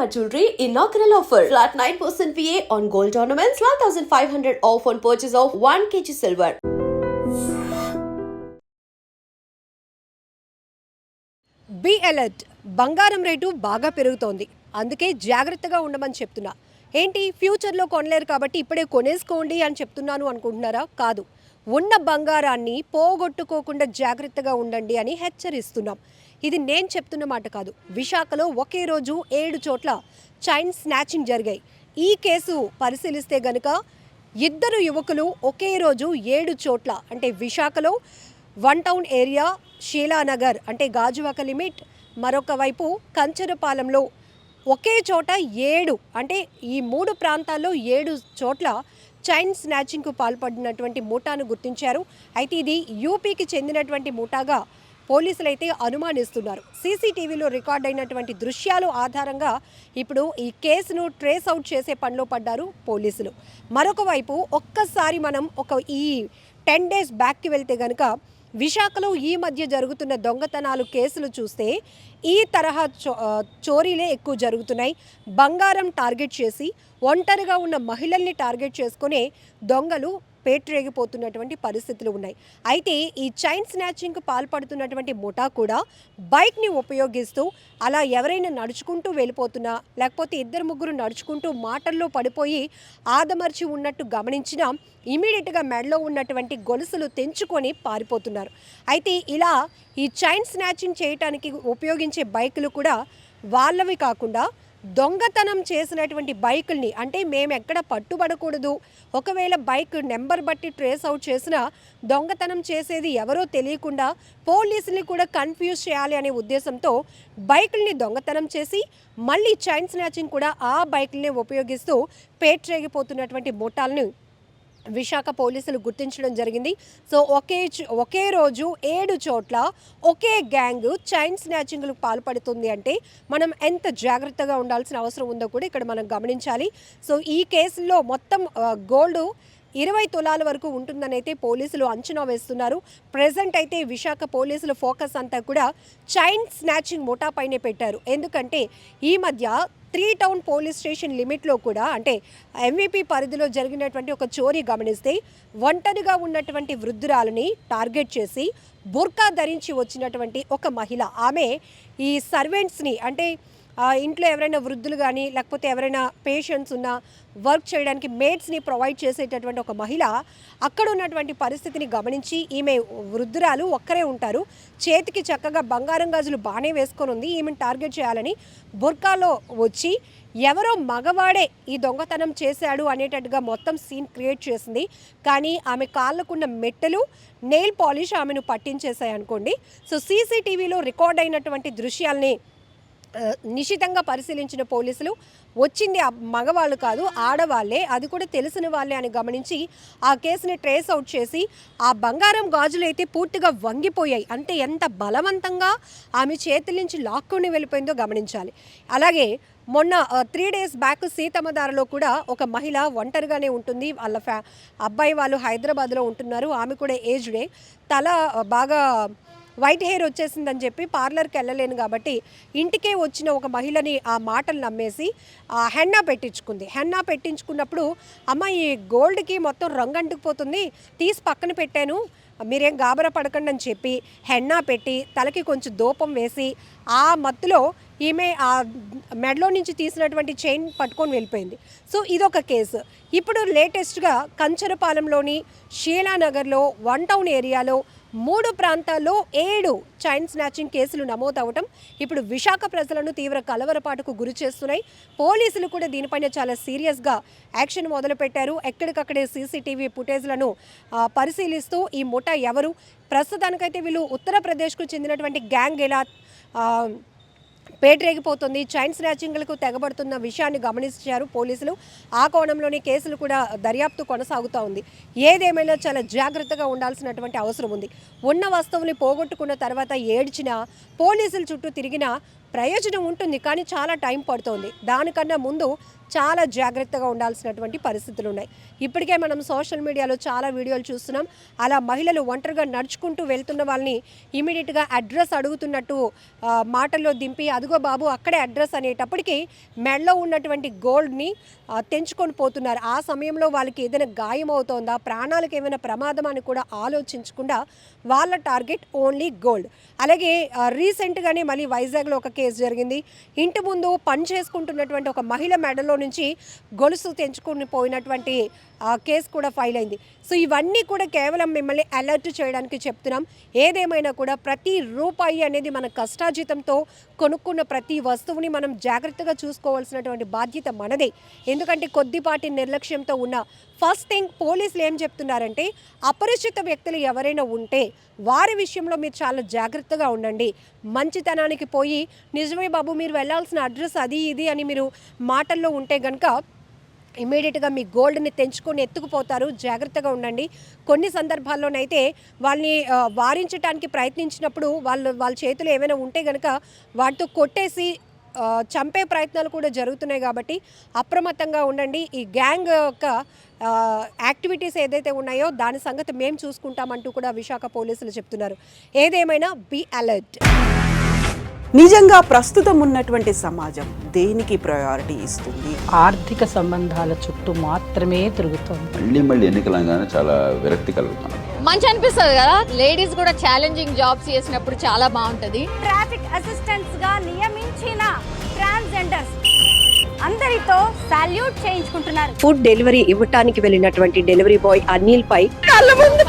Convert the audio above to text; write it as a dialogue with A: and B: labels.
A: Shalimar Jewelry inaugural offer. Flat 9% VA on gold ornaments, 12,500 off on purchase of 1 kg silver.
B: Be alert. బంగారం rate బాగా పెరుగుతోంది. అందుకే జాగ్రత్తగా ఉండమని చెప్తున్నా. ఏంటి ఫ్యూచర్లో కొనలేరు కాబట్టి ఇప్పుడే కొనేసుకోండి అని చెప్తున్నాను అనుకుంటున్నారా? కాదు, ఉన్న బంగారాన్ని పోగొట్టుకోకుండా జాగ్రత్తగా ఉండండి అని హెచ్చరిస్తున్నాం. ఇది నేను చెప్తున్న మాట కాదు. విశాఖలో ఒకే రోజు 7 చోట్ల చైన్ స్నాచింగ్ జరిగాయి. ఈ కేసు పరిశీలిస్తే గనుక 2 యువకులు ఒకే రోజు 7 చోట్ల, అంటే విశాఖలో 1 టౌన్ ఏరియా, షీలానగర్ అంటే గాజువాక లిమిట్, మరొక వైపు కంచరపాలెంలో ఒకే చోట 7, అంటే ఈ 3 ప్రాంతాల్లో 7 చోట్ల చైన్ స్నాచింగ్కు పాల్పడినటువంటి ముఠాను గుర్తించారు. అయితే ఇది యూపీకి చెందినటువంటి ముఠాగా పోలీసులు అయితే అనుమానిస్తున్నారు. సీసీటీవీలో రికార్డ్ అయినటువంటి దృశ్యాలు ఆధారంగా ఇప్పుడు ఈ కేసును ట్రేస్ అవుట్ చేసే పనిలో పడ్డారు పోలీసులు. మరొక వైపు ఒక్కసారి మనం ఈ 10 డేస్ బ్యాక్కి వెళ్తే కనుక విశాఖలో ఈ మధ్య జరుగుతున్న దొంగతనాలు కేసులు చూస్తే ఈ తరహా చోరీలే ఎక్కువ జరుగుతున్నాయి. బంగారం టార్గెట్ చేసి ఒంటరిగా ఉన్న మహిళల్ని టార్గెట్ చేసుకునే దొంగలు పేట్రేగిపోతున్నటువంటి పరిస్థితులు ఉన్నాయి. అయితే ఈ చైన్ స్నాచింగ్కు పాల్పడుతున్నటువంటి ముఠా కూడా బైక్ని ఉపయోగిస్తూ అలా ఎవరైనా నడుచుకుంటూ వెళ్ళిపోతున్నా, లేకపోతే 2-3 నడుచుకుంటూ మాటల్లో పడిపోయి ఆదమర్చి ఉన్నట్టు గమనించినా ఇమీడియట్గా మెడలో ఉన్నటువంటి గొలుసులు తెంచుకొని పారిపోతున్నారు. అయితే ఇలా ఈ చైన్ స్నాచింగ్ చేయడానికి ఉపయోగించే బైకులు కూడా వాళ్ళవి కాకుండా దొంగతనం చేసినటువంటి బైకుల్ని, అంటే మేము ఎక్కడ పట్టుబడకూడదు, ఒకవేళ బైక్ నెంబర్ బట్టి ట్రేస్ అవుట్ చేసినా దొంగతనం చేసేది ఎవరో తెలియకుండా పోలీసుల్ని కూడా కన్ఫ్యూజ్ చేయాలి అనే ఉద్దేశంతో బైకుల్ని దొంగతనం చేసి మళ్ళీ చైన్ స్నాచింగ్ కూడా ఆ బైకుల్ని ఉపయోగిస్తూ పేట్రేగిపోతున్నటువంటి ముఠాలను విశాఖ పోలీసులు గుర్తించడం జరిగింది. సో ఒకే రోజు 7 చోట్ల ఒకే గ్యాంగ్ చైన్ స్నాచింగ్లకు పాల్పడుతుంది అంటే మనం ఎంత జాగ్రత్తగా ఉండాల్సిన అవసరం ఉందో కూడా ఇక్కడ మనం గమనించాలి. సో ఈ కేసులో మొత్తం గోల్డ్ 20 తులాల వరకు ఉంటుందని అయితే పోలీసులు అంచనా వేస్తున్నారు. ప్రెజెంట్ అయితే విశాఖ పోలీసుల ఫోకస్ అంతా కూడా చైన్ స్నాచింగ్ ముఠాపైనే పెట్టారు. ఎందుకంటే ఈ మధ్య 3 టౌన్ పోలీస్ స్టేషన్ లిమిట్లో కూడా, అంటే ఎంవీపీ పరిధిలో జరిగినటువంటి ఒక చోరీ గమనిస్తే ఒంటరిగా ఉన్నటువంటి వృద్ధురాలని టార్గెట్ చేసి బుర్కా ధరించి వచ్చినటువంటి ఒక మహిళ, ఆమె ఈ సర్వెంట్స్ని, అంటే ఇంట్లో ఎవరైనా వృద్ధులు కానీ లేకపోతే ఎవరైనా పేషెంట్స్ ఉన్నా వర్క్ చేయడానికి మేడ్స్ని ప్రొవైడ్ చేసేటటువంటి ఒక మహిళ అక్కడ ఉన్నటువంటి పరిస్థితిని గమనించి, ఈమె వృద్ధురాలు ఒక్కరే ఉంటారు, చేతికి చక్కగా బంగారం గాజులు బాగానే వేసుకొని ఉంది, ఈమెను టార్గెట్ చేయాలని బుర్కాలో వచ్చి ఎవరో మగవాడే ఈ దొంగతనం చేశాడు అనేటట్టుగా మొత్తం సీన్ క్రియేట్ చేసింది. కానీ ఆమె కాళ్ళకున్న మెట్టలు, నెయిల్ పాలిష్ ఆమెను పట్టించేశాయి అనుకోండి. సో సీసీటీవీలో రికార్డ్ అయినటువంటి దృశ్యాల్ని నిశితంగా పరిశీలించిన పోలీసులు వచ్చింది మగవాళ్ళు కాదు, ఆడవాళ్లే, అది కూడా తెలిసిన వాళ్ళే అని గమనించి ఆ కేసుని ట్రేస్ అవుట్ చేసి ఆ బంగారం గాజులు అయితే పూర్తిగా వంగిపోయాయి. అంటే ఎంత బలవంతంగా ఆమె చేతుల నుంచి లాక్కొని వెళ్ళిపోయిందో గమనించాలి. అలాగే మొన్న 3 డేస్ బ్యాక్ సీతమ్మధారలో కూడా ఒక మహిళ ఒంటరిగానే ఉంటుంది. వాళ్ళ అబ్బాయి వాళ్ళు హైదరాబాద్లో ఉంటున్నారు. ఆమె కూడా ఏజ్డే, తల బాగా వైట్ హెయిర్ వచ్చేసిందని చెప్పి పార్లర్కి వెళ్ళలేను కాబట్టి ఇంటికే వచ్చిన ఒక మహిళని ఆ మాటలు నమ్మేసి హెన్నా పెట్టించుకుంది. హెన్నా పెట్టించుకున్నప్పుడు అమ్మ ఈ గోల్డ్కి మొత్తం రంగు అంటుకుపోతుంది, తీసి పక్కన పెట్టాను, మీరేం గాబరా పడకండి అని చెప్పి హెన్నా పెట్టి తలకి కొంచెం దూపం వేసి ఆ మత్తులో ఈమె ఆ మెడలో నుంచి తీసినటువంటి చైన్ పట్టుకొని వెళ్ళిపోయింది. సో ఇదొక కేసు. ఇప్పుడు లేటెస్ట్గా కంచరపాలెంలోని షీలానగర్లో 1 టౌన్ ఏరియాలో 3 ప్రాంతాల్లో 7 చైన్ స్నాచింగ్ కేసులు నమోదవటం ఇప్పుడు విశాఖ ప్రజలను తీవ్ర కలవరపాటుకు గురి చేస్తున్నాయి. పోలీసులు కూడా దీనిపైన చాలా సీరియస్గా యాక్షన్ మొదలుపెట్టారు. ఎక్కడికక్కడే సీసీటీవీ ఫుటేజ్లను పరిశీలిస్తూ ఈ ముఠా ఎవరు, ప్రస్తుతానికైతే వీళ్ళు ఉత్తరప్రదేశ్కు చెందినటువంటి గ్యాంగ్ ఎలా పేట్రేగిపోతుంది, చైన్ స్నాచింగ్లకు తెగబడుతున్న విషయాన్ని గమనించారు పోలీసులు. ఆ కోణంలోని కేసులు కూడా దర్యాప్తు కొనసాగుతూ ఉంది. ఏదేమైనా చాలా జాగ్రత్తగా ఉండాల్సినటువంటి అవసరం ఉంది. ఉన్న వస్తువుని పోగొట్టుకున్న తర్వాత ఏడ్చినా, పోలీసుల చుట్టూ తిరిగినా ప్రయోజనం ఉంటుంది, కానీ చాలా టైం పడుతుంది. దానికన్నా ముందు చాలా జాగ్రత్తగా ఉండాల్సినటువంటి పరిస్థితులు ఉన్నాయి. ఇప్పటికే మనం సోషల్ మీడియాలో చాలా వీడియోలు చూస్తున్నాం. అలా మహిళలు ఒంటరిగా నడుచుకుంటూ వెళ్తున్న వాళ్ళని ఇమీడియట్గా అడ్రస్ అడుగుతున్నట్టు మాటల్లో దింపి, అదిగో బాబు అక్కడే అడ్రస్ అనేటప్పటికీ మెడలో ఉన్నటువంటి గోల్డ్ని తెంచుకొని పోతున్నారు. ఆ సమయంలో వాళ్ళకి ఏదైనా గాయం అవుతోందా, ప్రాణాలకు ఏమైనా ప్రమాదం అని కూడా ఆలోచించకుండా వాళ్ళ టార్గెట్ ఓన్లీ గోల్డ్. అలాగే రీసెంట్గానే మళ్ళీ వైజాగ్లో ఒక కేసు జరిగింది. ఇంటి ముందు పని చేసుకుంటున్నటువంటి ఒక మహిళ మెడలో నుంచి గొలుసు తెంచుకుని పోయినటువంటి కేసు కూడా ఫైల్ అయింది. సో ఇవన్నీ కూడా కేవలం మిమ్మల్ని అలర్ట్ చేయడానికి చెప్తున్నాం. ఏదేమైనా కూడా ప్రతి రూపాయి అనేది మన కష్టార్జితంతో కొనుక్కున్న ప్రతి వస్తువుని మనం జాగ్రత్తగా చూసుకోవాల్సినటువంటి బాధ్యత మనదే. ఎందుకంటే కొద్దిపాటి నిర్లక్ష్యంతో ఉన్న ఫస్ట్ థింగ్ పోలీసులు ఏం చెప్తున్నారంటే, అపరిచిత వ్యక్తులు ఎవరైనా ఉంటే వారి విషయంలో మీరు చాలా జాగ్రత్తగా ఉండండి. మంచితనానికి పోయి నిజమే బాబు మీరు వెళ్ళాల్సిన అడ్రస్ అది ఇది అని మీరు మాటల్లో ఉంటే కనుక ఇమీడియట్గా మీ గోల్డ్ని తెంచుకొని ఎత్తుకుపోతారు. జాగ్రత్తగా ఉండండి. కొన్ని సందర్భాల్లోనైతే వాళ్ళని వారించడానికి ప్రయత్నించినప్పుడు వాళ్ళ చేతులు ఏమైనా ఉంటే కనుక వాటితో కొట్టేసి చంపే ప్రయత్నాలు కూడా జరుగుతున్నాయి. కాబట్టి అప్రమత్తంగా ఉండండి. ఈ గ్యాంగ్ యొక్క యాక్టివిటీస్ ఏదైతే ఉన్నాయో దాని సంగతి మేము చూసుకుంటామంటూ కూడా విశాఖ పోలీసులు చెప్తున్నారు. ఏదేమైనా బీ అలర్ట్.
C: నిజంగా ప్రస్తుతం ఉన్నటువంటి సమాజం దేనికి ప్రయారిటీ ఇస్తుంది?
D: ఆర్థిక సంబంధాల చుట్టూ మాత్రమే తిరుగుతుంది.
E: మళ్ళీ ఎన్నికలంగానే చాలా విరక్తి కలుగుతాం.
F: మంచి అనిపిస్తుంది కదా, లేడీస్ కూడా ఛాలెంజింగ్ జాబ్స్ చేసినప్పుడు చాలా బాగుంటది.
G: ట్రాఫిక్ అసిస్టెంట్స్ గా నియమించిన ట్రాన్స్జెండర్స్ అందరితో సాల్యూట్ చేయించుకుంటున్నారు.
B: ఫుడ్ డెలివరీ ఇవ్వటానికి వెళ్ళినటువంటి డెలివరీ బాయ్ అనిల్ పై కళ్ళ ముందు